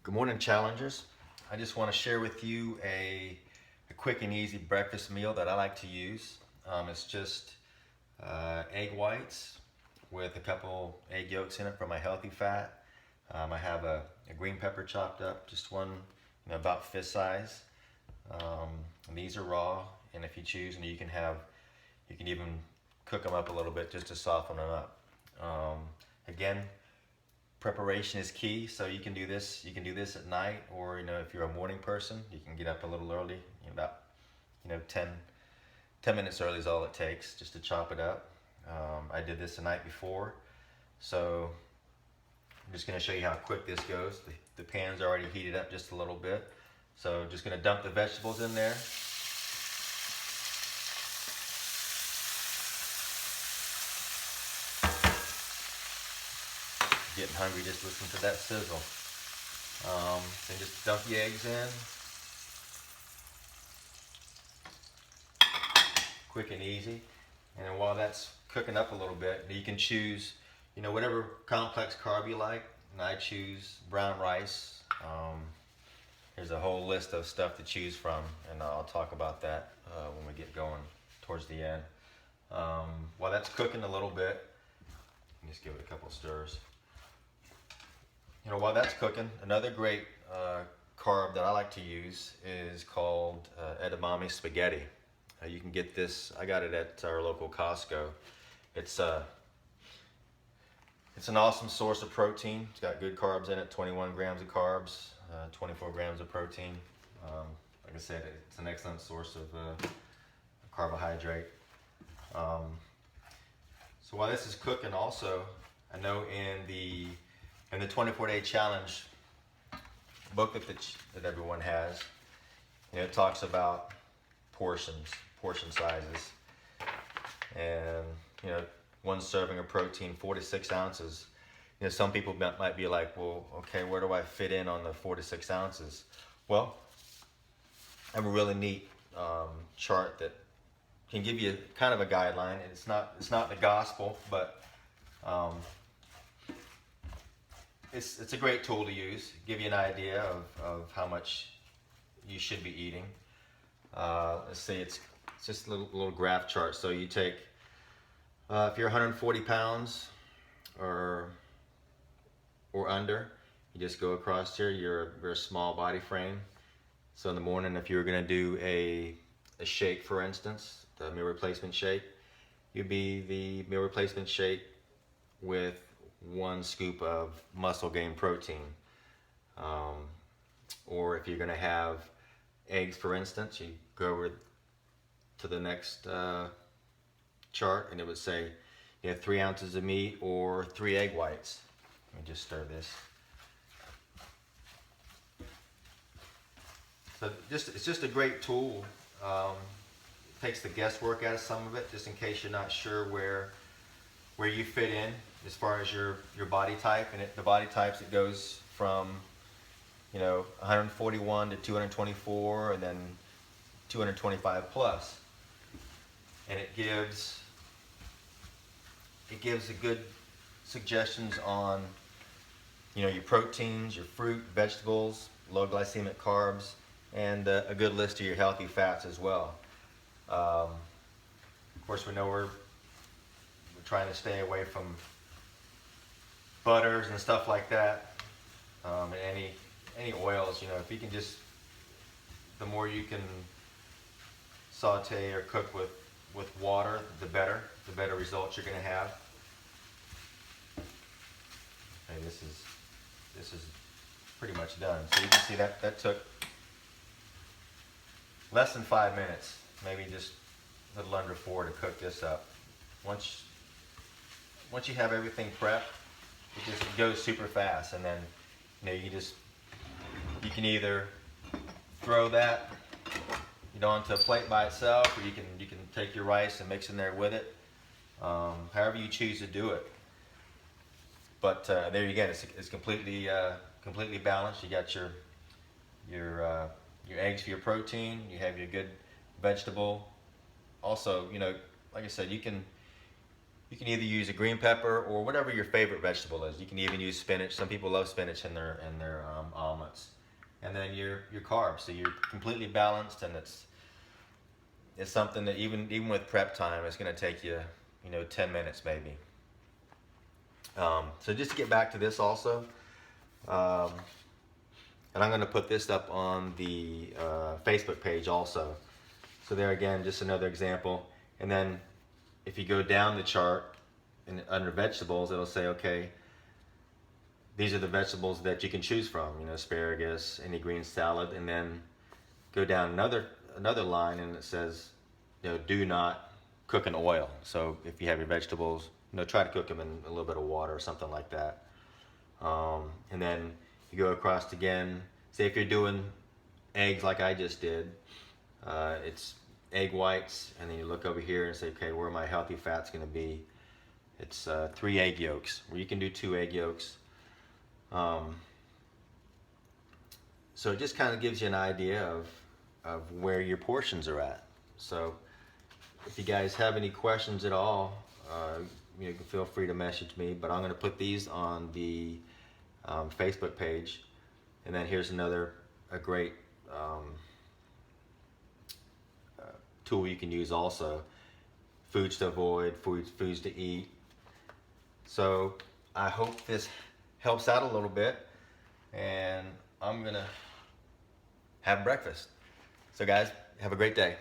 Good morning, challengers. I just want to share with you a quick and easy breakfast meal that I like to use. It's just egg whites with a couple egg yolks in it for my healthy fat. I have a green pepper chopped up, just one, about fist size. And these are raw, and if you choose, and you can even cook them up a little bit just to soften them up. Again, preparation is key, so you can do this at night, or if you're a morning person, you can get up a little early, about 10 minutes early is all it takes just to chop it up. I did this the night before, so I'm just going to show you how quick this goes. The pan's already heated up just a little bit, so just going to dump the vegetables in there. Getting hungry, just listen to that sizzle. Then just dump the eggs in. Quick and easy. And then while that's cooking up a little bit, you can choose, whatever complex carb you like. And I choose brown rice. There's a whole list of stuff to choose from, and I'll talk about that when we get going towards the end. While that's cooking a little bit, just give it a couple stirs. While that's cooking, another great carb that I like to use is called edamame spaghetti. You can get this, I got it at our local Costco. It's an awesome source of protein. It's got good carbs in it, 21 grams of carbs, 24 grams of protein. Like I said, it's an excellent source of carbohydrate. So while this is cooking also, I know in the 24-day challenge booklet that everyone has, it talks about portion sizes, and one serving of protein, 4 to 6 ounces. Some people might be like, well, okay, where do I fit in on the 4 to 6 ounces? Well, I have a really neat chart that can give you kind of a guideline. It's not the gospel, but it's a great tool to use, give you an idea of how much you should be eating. Let's see, it's just a little graph chart. So you take, if you're 140 pounds or under, you just go across here. You're a small body frame. So in the morning, if you were going to do a shake, for instance, the meal replacement shake, you'd be the meal replacement shake with 1 scoop of muscle gain protein. Or if you're going to have eggs, for instance, you go over to the next chart, and it would say 3 ounces of meat or 3 egg whites. Let me just stir this. So it's just a great tool. Takes the guesswork out of some of it, just in case you're not sure where you fit in as far as your body type. And the body types, it goes from 141 to 224, and then 225 plus, and it gives a good suggestions on your proteins, your fruit, vegetables, low glycemic carbs, and a good list of your healthy fats as well. Of course, we know we're trying to stay away from butters and stuff like that, and any oils. If you can just, the more you can saute or cook with water, the better results you're going to have. Okay, this is pretty much done. So you can see that took less than 5 minutes, maybe just a little under 4 to cook this up. Once you have everything prepped, it goes super fast, and then you can either throw that onto a plate by itself, or you can take your rice and mix in there with it. However you choose to do it. But there you go. It's completely balanced. You got your eggs for your protein. You have your good vegetable. Also, like I said, you can You can either use a green pepper or whatever your favorite vegetable is. You can even use spinach. Some people love spinach in their omelets. And then your carbs. So you're completely balanced, and it's something that even with prep time, it's going to take you 10 minutes maybe. So just to get back to this also, and I'm going to put this up on the Facebook page also. So there again, just another example. And then if you go down the chart and under vegetables, it'll say, okay, these are the vegetables that you can choose from, asparagus, any green salad, and then go down another line and it says, do not cook in oil. So if you have your vegetables, try to cook them in a little bit of water or something like that. And then you go across again. Say if you're doing eggs like I just did, it's egg whites, and then you look over here and say, okay, where are my healthy fats going to be? It's 3 egg yolks, where you can do 2 egg yolks. So it just kind of gives you an idea of where your portions are at. So if you guys have any questions at all, you can feel free to message me, but I'm going to put these on the Facebook page. And then here's a great tool you can use also. Foods to avoid, foods to eat. So I hope this helps out a little bit, and I'm gonna have breakfast. So guys, have a great day.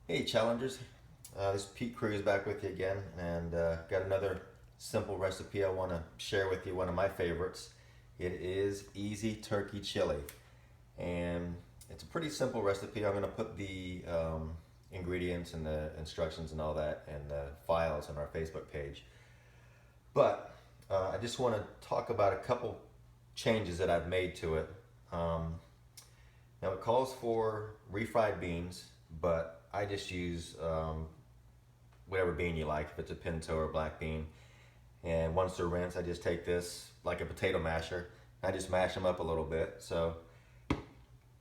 Hey challengers, this is Pete Cruz back with you again, and got another simple recipe I want to share with you, one of my favorites. It is easy turkey chili, and it's a pretty simple recipe. I'm going to put the ingredients and the instructions and all that and the files on our Facebook page. But I just want to talk about a couple changes that I've made to it. Now it calls for refried beans, but I just use whatever bean you like, if it's a pinto or a black bean. And once they're rinsed, I just take this like a potato masher. I just mash them up a little bit. So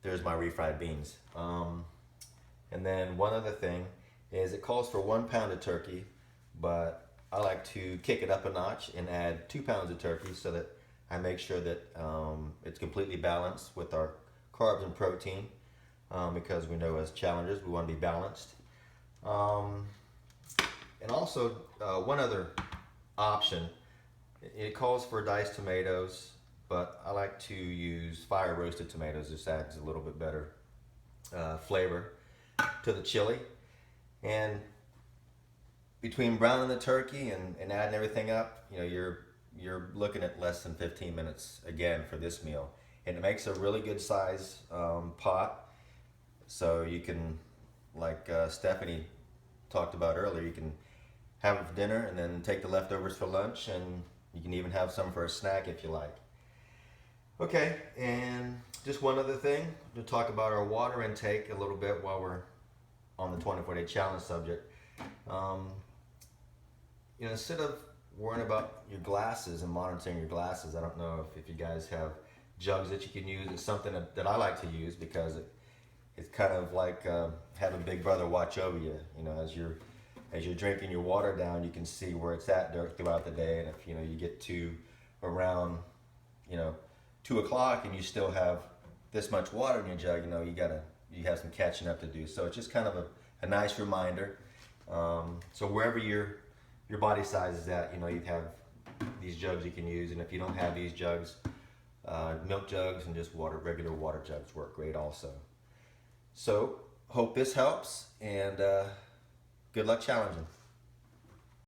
there's my refried beans. And then one other thing is it calls for 1 pound of turkey, but I like to kick it up a notch and add 2 pounds of turkey so that I make sure that it's completely balanced with our carbs and protein, because we know as challengers we want to be balanced. And also one other option, it calls for diced tomatoes, but I like to use fire roasted tomatoes. This adds a little bit better flavor to the chili. And between browning the turkey and adding everything up, you're looking at less than 15 minutes again for this meal. And it makes a really good size pot, so you can, like Stephanie talked about earlier, you can have it for dinner and then take the leftovers for lunch, and you can even have some for a snack if you like. Okay, and just one other thing to talk about our water intake a little bit while we're on the 24-day challenge subject. Instead of worrying about your glasses and monitoring your glasses, I don't know if you guys have jugs that you can use. It's something that I like to use because it's kind of like having Big Brother watch over you. As you're drinking your water down, you can see where it's at throughout the day. And if you get to around 2 o'clock and you still have this much water in your jug, you have some catching up to do. So it's just kind of a nice reminder. So wherever your body size is at, you have these jugs you can use. And if you don't have these jugs, milk jugs and just regular water jugs work great also. So hope this helps, and good luck challenging.